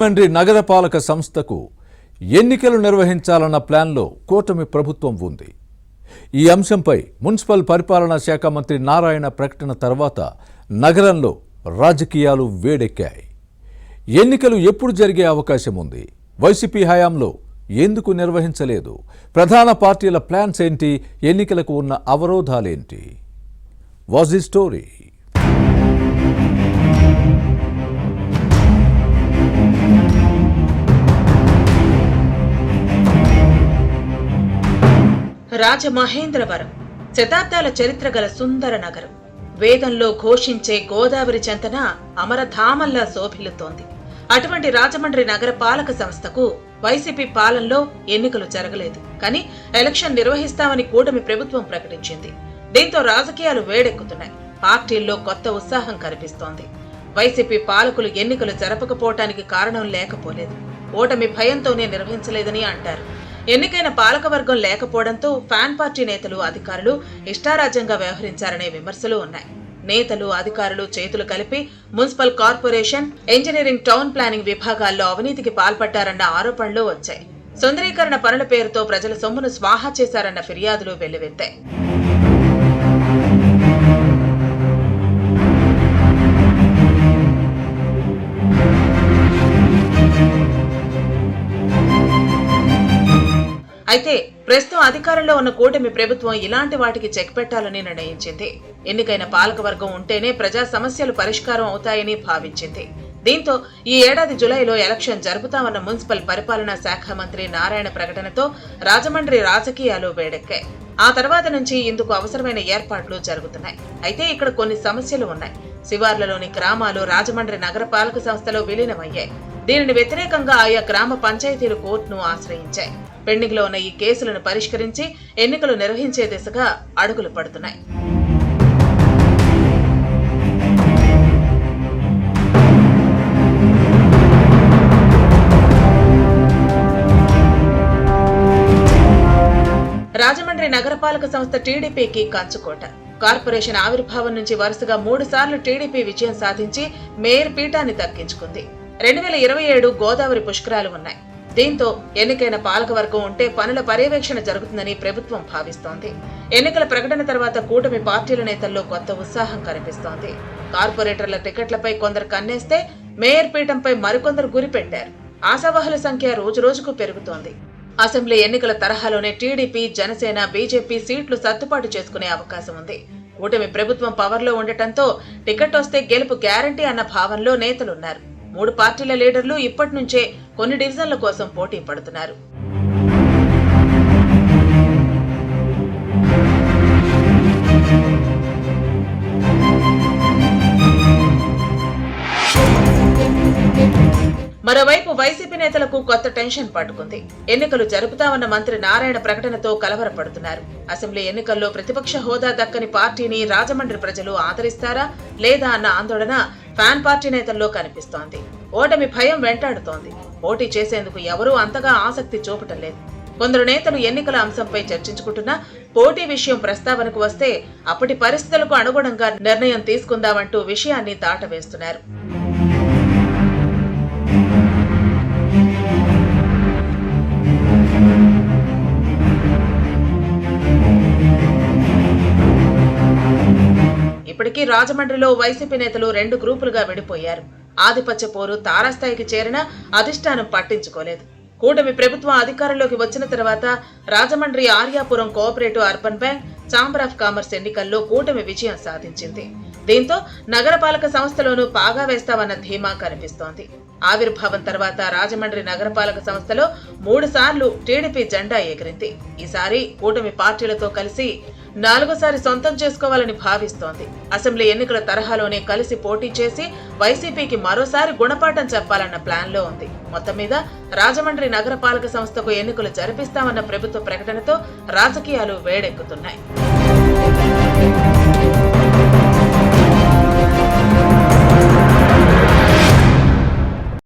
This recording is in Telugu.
రాజమండ్రి నగరపాలక సంస్థకు ఎన్నికలు నిర్వహించాలన్న ప్లాన్లో కూటమి ప్రభుత్వం ఉంది. ఈ అంశంపై మున్సిపల్ పరిపాలనా శాఖ మంత్రి నారాయణ ప్రకటన తర్వాత నగరంలో రాజకీయాలు వేడెక్కాయి. ఎన్నికలు ఎప్పుడు జరిగే అవకాశం ఉంది? వైసీపీ హయాంలో ఎందుకు నిర్వహించలేదు? ప్రధాన పార్టీల ప్లాన్స్ ఏంటి? ఎన్నికలకు ఉన్న అవరోధాలేంటి? What's the story? రాజమహేంద్రవరం శతాబ్దాల చరిత్ర గల సుందర నగరం. వేదంలో ఘోషించే గోదావరి చెంతన అమరధామల్లా శోభిల్లుతోంది. అటువంటి రాజమండ్రి నగర పాలక సంస్థకు వైసీపీ పాలనలో ఎన్నికలు జరగలేదు. కానీ ఎలక్షన్ నిర్వహిస్తామని కూటమి ప్రభుత్వం ప్రకటించింది. దీంతో రాజకీయాలు వేడెక్కుతున్నాయి. పార్టీల్లో కొత్త ఉత్సాహం కనిపిస్తోంది. వైసీపీ పాలకులు ఎన్నికలు జరపకపోవటానికి కారణం లేకపోలేదు. ఓటమి భయంతోనే నిర్వహించలేదని అంటారు. ఎన్నికైన పాలకవర్గం లేకపోవడంతో ఫ్యాన్ పార్టీ నేతలు, అధికారులు ఇష్టారాజ్యంగా వ్యవహరించారనే విమర్శలు ఉన్నాయి. నేతలు, అధికారులు చేతులు కలిపి municipal corporation, engineering, town planning విభాగాల్లో అవినీతికి పాల్పడ్డారన్న ఆరోపణలు వచ్చాయి. సుందరీకరణ పనుల పేరుతో ప్రజల సొమ్మును స్వాహా చేశారన్న ఫిర్యాదులు వెల్లువెత్తాయి. అయితే ప్రస్తుతం అధికారంలో ఉన్న కూటమి ప్రభుత్వం ఇలాంటి వాటికి చెక్ పెట్టాలని నిర్ణయించింది. ఎన్నికైన పాలకవర్గం ఉంటేనే ప్రజా సమస్యలు పరిష్కారం అవుతాయని భావించింది. దీంతో ఈ ఏడాది జులైలో ఎలక్షన్ జరుపుతామన్న మున్సిపల్ పరిపాలనా శాఖ మంత్రి నారాయణ ప్రకటనతో రాజమండ్రి రాజకీయాలు వేడెక్కాయి. ఆ తర్వాత నుంచి ఇందుకు అవసరమైన ఏర్పాట్లు జరుగుతున్నాయి. అయితే ఇక్కడ కొన్ని సమస్యలు ఉన్నాయి. శివార్లలోని గ్రామాలు రాజమండ్రి నగర పాలక సంస్థలో విలీనమయ్యాయి. దీనిని వ్యతిరేకంగా ఆయా గ్రామ పంచాయతీలు కోర్టును ఆశ్రయించాయి. పెండింగ్ లో ఉన్న ఈ కేసులను పరిష్కరించి ఎన్నికలు నిర్వహించే దిశగా అడుగులు పడుతున్నాయి. రాజమండ్రి నగరపాలక సంస్థ టీడీపీకి కంచుకోట. కార్పొరేషన్ ఆవిర్భావం నుంచి వరుసగా 3 సార్లు టీడీపీ విజయం సాధించి మేయర్ పీఠాన్ని దక్కించుకుంది. 2027 గోదావరి పుష్కరాలు ఉన్నాయి. దీంతో ఎన్నికైన పాలకవర్గం ఉంటే పనుల పర్యవేక్షణ జరుగుతుందని ప్రభుత్వం భావిస్తోంది. ఎన్నికల ప్రకటన తర్వాత కూటమి పార్టీల నేతల్లో కొత్త ఉత్సాహం కనిపిస్తోంది. కార్పొరేటర్ల టికెట్లపై కొందరు కన్నేస్తే మేయర్ పీఠంపై మరికొందరు గురిపెట్టారు. ఆశావహుల సంఖ్య రోజురోజుకు పెరుగుతోంది. అసెంబ్లీ ఎన్నికల తరహాలోనే టీడీపీ, జనసేన, బీజేపీ సీట్లు సర్దుబాటు చేసుకునే అవకాశం ఉంది. కూటమి ప్రభుత్వం పవర్లో ఉండటంతో టికెట్ వస్తే గెలుపు గ్యారంటీ అన్న భావనలో నేతలున్నారు. 3 పార్టీల లీడర్లు ఇప్పటి నుంచే కొన్ని డివిజన్ల కోసం పోటీ పడుతున్నారు. మరోవైపు వైసీపీ నేతలకు కొత్త టెన్షన్ పట్టుకుంది. ఎన్నికలు జరుపుతామన్న మంత్రి నారాయణ ప్రకటనతో కలవరపడుతున్నారు. అసెంబ్లీ ఎన్నికల్లో ప్రతిపక్ష హోదా దక్కని పార్టీని రాజమండ్రి ప్రజలు ఆదరిస్తారా లేదా అన్న ఆందోళన ఫ్యాన్ పార్టీ నేతల్లో కనిపిస్తోంది. ఓటమి భయం వెంటాడుతోంది. పోటీ చేసేందుకు ఎవరూ అంతగా ఆసక్తి చూపటం లేదు. కొందరు నేతలు ఎన్నికల అంశంపై చర్చించుకుంటున్నా పోటీ విషయం ప్రస్తావనకు వస్తే అప్పటి పరిస్థితులకు అనుగుణంగా నిర్ణయం తీసుకుందామంటూ విషయాన్ని దాటవేస్తున్నారు. ఇప్పటికీ రాజమండ్రిలో వైసీపీ నేతలు 2 గ్రూపులుగా విడిపోయారు. ఆధిపత్య పోరు తారాస్థాయికి చేరినా అధిష్టానం పట్టించుకోలేదు. కూటమి ప్రభుత్వం అధికారంలోకి వచ్చిన తర్వాత Rajahmundry Aryapuram cooperative urban bank, chamber of commerce ఎన్నికల్లో కూటమి విజయం సాధించింది. దీంతో నగరపాలక సంస్థలోనూ పాగా వేస్తామన్న ధీమా కనిపిస్తోంది. ఆవిర్భావం తర్వాత రాజమండ్రి నగరపాలక సంస్థలో 3 సార్లు టీడీపీ జెండా ఎగిరింది. ఈసారి కూటమి పార్టీలతో కలిసి 4వ సారి సొంతం చేసుకోవాలని భావిస్తోంది. అసెంబ్లీ ఎన్నికల తరహాలోనే కలిసి పోటీ చేసి వైసీపీకి మరోసారి గుణపాఠం చెప్పాలన్న ప్లాన్ లో ఉంది. మొత్తం మీద రాజమండ్రి నగరపాలక సంస్థకు ఎన్నికలు జరిపిస్తామన్న ప్రభుత్వ ప్రకటనతో రాజకీయాలు వేడెక్కుతున్నాయి.